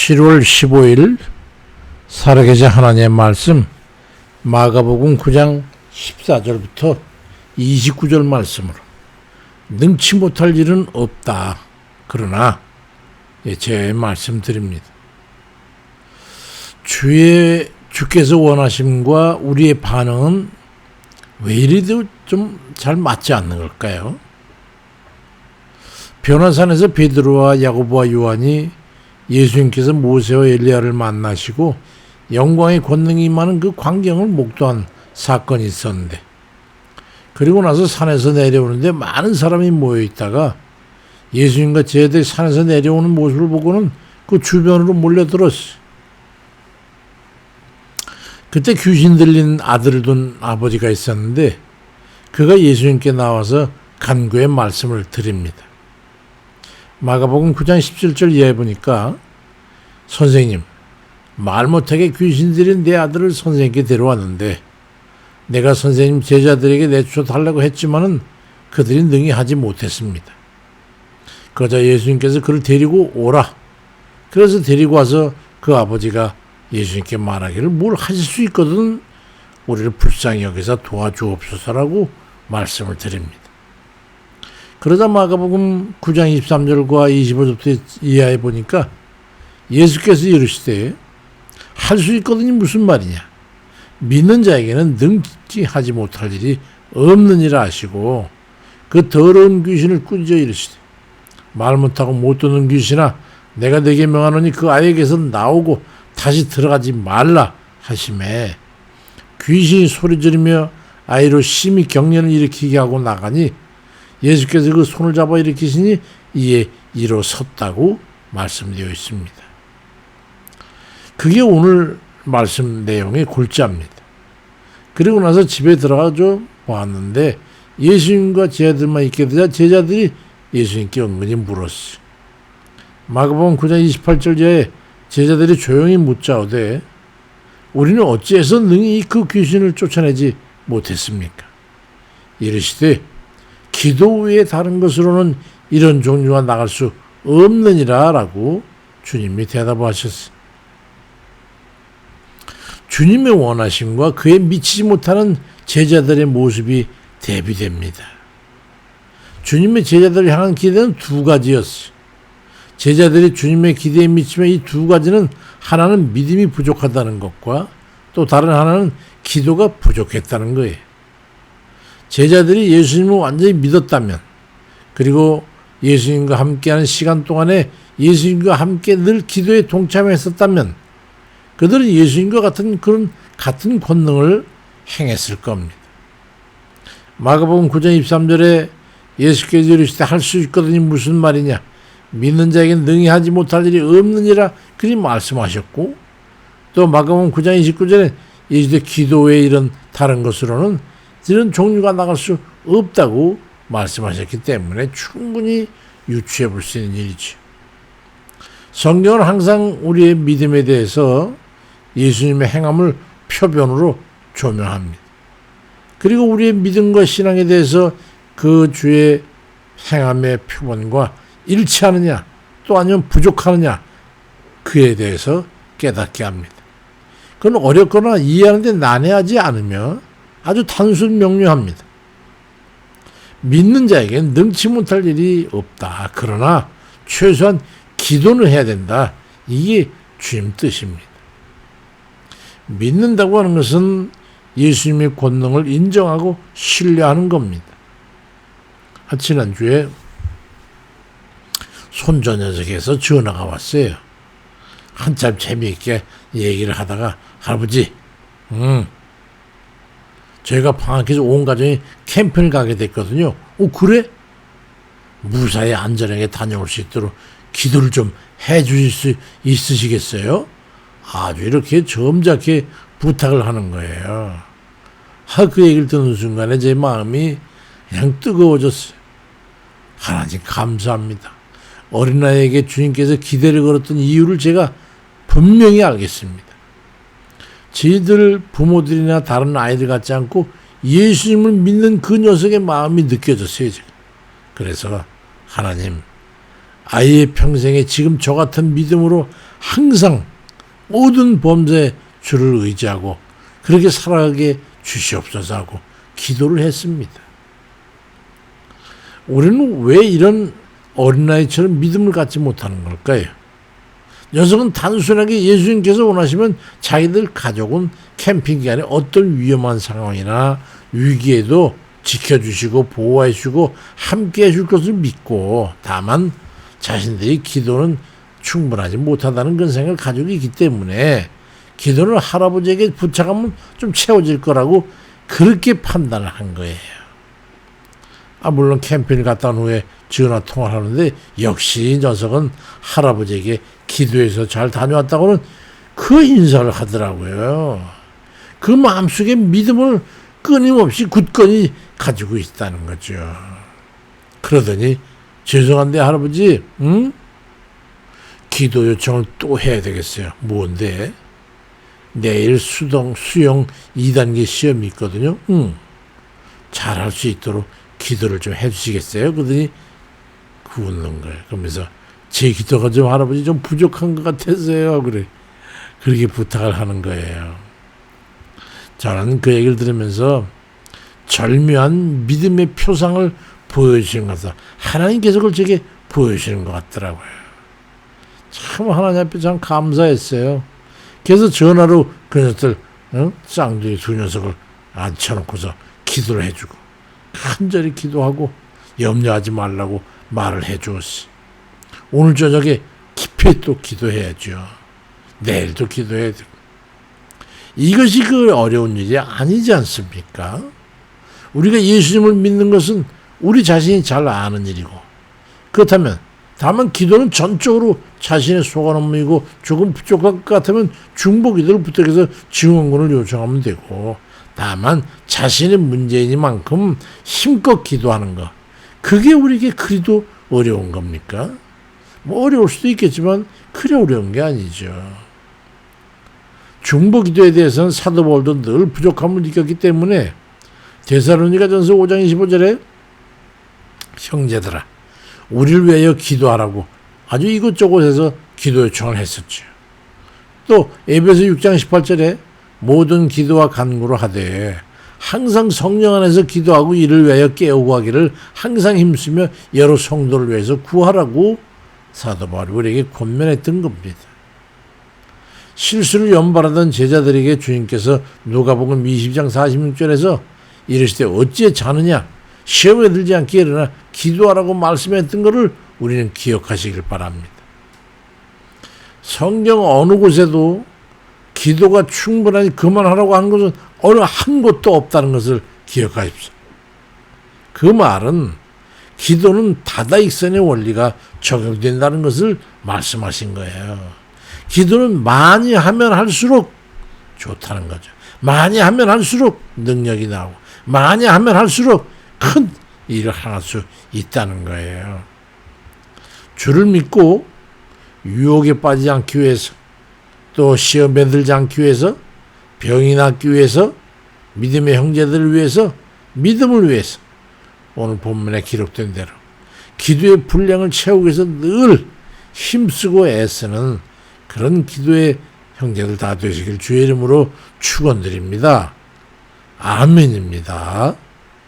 7월 15일 살아계신 하나님의 말씀 마가복음 9장 14절부터 29절 말씀으로 능치 못할 일은 없다. 그러나 제 말씀드립니다. 주께서 원하심과 우리의 반응은 왜 이리도 좀 잘 맞지 않는 걸까요? 변화산에서 베드로와 야고보와 요한이 예수님께서 모세와 엘리야를 만나시고 영광의 권능이 임하는 그 광경을 목도한 사건이 있었는데, 그리고 나서 산에서 내려오는데 많은 사람이 모여 있다가 예수님과 제자들이 산에서 내려오는 모습을 보고는 그 주변으로 몰려들었어요. 그때 귀신 들린 아들을 둔 아버지가 있었는데 그가 예수님께 나와서 간구의 말씀을 드립니다. 마가복음 9장 17절 이하에 보니까 선생님, 말 못하게 귀신 들인 내 아들을 선생님께 데려왔는데 내가 선생님 제자들에게 내쫓아달라고 했지만은 그들이 능히 하지 못했습니다. 그러자 예수님께서 그를 데리고 오라. 그래서 데리고 와서 그 아버지가 예수님께 말하기를 뭘 하실 수 있거든 우리를 불쌍히 여기서 도와주옵소서라고 말씀을 드립니다. 그러자 마가복음 9장 23절과 25절부터 이하에 보니까 예수께서 이르시되 할 수 있거든이 무슨 말이냐, 믿는 자에게는 능지 하지 못할 일이 없느니라 하시고 그 더러운 귀신을 꾸짖어 이르시되 말 못하고 못 듣는 귀신아, 내가 네게 명하노니 그 아이에게서 나오고 다시 들어가지 말라 하시매 귀신이 소리지르며 아이로 심히 경련을 일으키게 하고 나가니 예수께서 그 손을 잡아 일으키시니 이에 일어섰다고 말씀되어 있습니다. 그게 오늘 말씀 내용의 골자입니다. 그리고 나서 집에 들어가서 보았는데 예수님과 제자들만 있게 되자 제자들이 예수님께 은근히 물었어요. 마가복음 9장 28절에 제자들이 조용히 묻자오되 우리는 어찌해서 능히 그 귀신을 쫓아내지 못했습니까? 이르시되 기도 외에 다른 것으로는 이런 종류가 나갈 수 없느니라 라고 주님이 대답하셨어요. 주님의 원하심과 그에 미치지 못하는 제자들의 모습이 대비됩니다. 주님의 제자들을 향한 기대는 두 가지였어요. 제자들이 주님의 기대에 미치면 이 두 가지는 하나는 믿음이 부족하다는 것과 또 다른 하나는 기도가 부족했다는 거예요. 제자들이 예수님을 완전히 믿었다면, 그리고 예수님과 함께하는 시간 동안에 예수님과 함께 늘 기도에 동참했었다면 그들은 예수님과 같은 권능을 행했을 겁니다. 마가복음 9장 23절에 예수께서 이르시되 할 수 있거든이 무슨 말이냐, 믿는 자에게는 능히 하지 못할 일이 없느니라 그리 말씀하셨고, 또 마가복음 9장 29절에 예수의 기도 외에 이런 다른 것으로는 이런 종류가 나갈 수 없다고 말씀하셨기 때문에 충분히 유추해 볼 수 있는 일이죠. 성경은 항상 우리의 믿음에 대해서 예수님의 행함을 표변으로 조명합니다. 그리고 우리의 믿음과 신앙에 대해서 그 주의 행함의 표본과 일치하느냐 또 아니면 부족하느냐 그에 대해서 깨닫게 합니다. 그건 어렵거나 이해하는데 난해하지 않으며 아주 단순 명료합니다. 믿는 자에게는 능치 못할 일이 없다. 그러나 최소한 기도는 해야 된다. 이게 주님 뜻입니다. 믿는다고 하는 것은 예수님의 권능을 인정하고 신뢰하는 겁니다. 지난주에 손자 녀석에서 전화가 왔어요. 한참 재미있게 얘기를 하다가 할아버지, 저희가 방학해서 온 가정이 캠핑을 가게 됐거든요. 그래? 무사히 안전하게 다녀올 수 있도록 기도를 좀 해주실 수 있으시겠어요? 아주 이렇게 점잖게 부탁을 하는 거예요. 그 얘기를 듣는 순간에 제 마음이 그냥 뜨거워졌어요. 하나님 감사합니다. 어린아이에게 주님께서 기대를 걸었던 이유를 제가 분명히 알겠습니다. 저희들 부모들이나 다른 아이들 같지 않고 예수님을 믿는 그 녀석의 마음이 느껴졌어요. 제가. 그래서 하나님, 아이의 평생에 지금 저 같은 믿음으로 항상 모든 범죄에 주를 의지하고 그렇게 살아가게 주시옵소서 하고 기도를 했습니다. 우리는 왜 이런 어린아이처럼 믿음을 갖지 못하는 걸까요? 녀석은 단순하게 예수님께서 원하시면 자기들 가족은 캠핑 기간에 어떤 위험한 상황이나 위기에도 지켜주시고 보호해 주시고 함께 해줄 것을 믿고 다만 자신들이 기도는 충분하지 못하다는 그런 생각을 가지고 있기 때문에 기도는 할아버지에게 부탁하면 좀 채워질 거라고 그렇게 판단을 한 거예요. 물론 캠핑을 갔다 온 후에 전화 통화를 하는데 역시 녀석은 할아버지에게 기도해서 잘 다녀왔다고는 그 인사를 하더라고요. 그 마음속에 믿음을 끊임없이 굳건히 가지고 있다는 거죠. 그러더니 죄송한데 할아버지, 기도 요청을 또 해야 되겠어요. 뭔데? 내일 수영 2단계 시험이 있거든요. 잘할 수 있도록 기도를 좀 해주시겠어요? 그러더니 웃는 거예요. 그러면서 제 기도가 좀 할아버지 좀 부족한 것 같아서요. 그렇게 부탁을 하는 거예요. 저는 그 얘기를 들으면서 절묘한 믿음의 표상을 보여주시는 것 같아요. 하나님께서 그걸 제게 보여주시는 것 같더라고요. 참 하나님 앞에 참 감사했어요. 그래서 전화로 그 녀석들 쌍둥이 두 녀석을 앉혀놓고서 기도를 해주고 간절히 기도하고 염려하지 말라고 말을 해주었어. 오늘 저녁에 깊이 또 기도해야죠. 내일도 기도해야 되고. 이것이 그 어려운 일이 아니지 않습니까? 우리가 예수님을 믿는 것은 우리 자신이 잘 아는 일이고 그렇다면 다만 기도는 전적으로 자신의 속한 업무이고 조금 부족할 것 같으면 중보기도를 부탁해서 증언권을 요청하면 되고 다만 자신의 문제이니만큼 힘껏 기도하는 것 그게 우리에게 그리도 어려운 겁니까? 어려울 수도 있겠지만 그래 어려운 게 아니죠. 중보기도에 대해서는 사도 바울도 늘 부족함을 느꼈기 때문에 데살로니가전서 5장 25절에 형제들아 우리를 위하여 기도하라고 아주 이것저것 해서 기도 요청을 했었죠. 또 에베소 6장 18절에 모든 기도와 간구로 하되 항상 성령 안에서 기도하고 이를 위하여 깨우고 하기를 항상 힘쓰며 여러 성도를 위해서 구하라고 사도 바울이 우리에게 권면했던 겁니다. 실수를 연발하던 제자들에게 주님께서 누가복음 20장 46절에서 이르시되 어찌에 자느냐 시험에 들지 않게 일어나 기도하라고 말씀했던 것을 우리는 기억하시길 바랍니다. 성경 어느 곳에도 기도가 충분하니 그만하라고 한 것은 어느 한 곳도 없다는 것을 기억하십시오. 그 말은 기도는 다다익선의 원리가 적용된다는 것을 말씀하신 거예요. 기도는 많이 하면 할수록 좋다는 거죠. 많이 하면 할수록 능력이 나오고 많이 하면 할수록 큰 일을 할 수 있다는 거예요. 주를 믿고 유혹에 빠지지 않기 위해서 또 시험에 들지 않기 위해서 병이 낫기 위해서 믿음의 형제들을 위해서 믿음을 위해서 오늘 본문에 기록된 대로 기도의 분량을 채우기 위해서 늘 힘쓰고 애쓰는 그런 기도의 형제들 다 되시길 주의 이름으로 축원드립니다. 아멘입니다.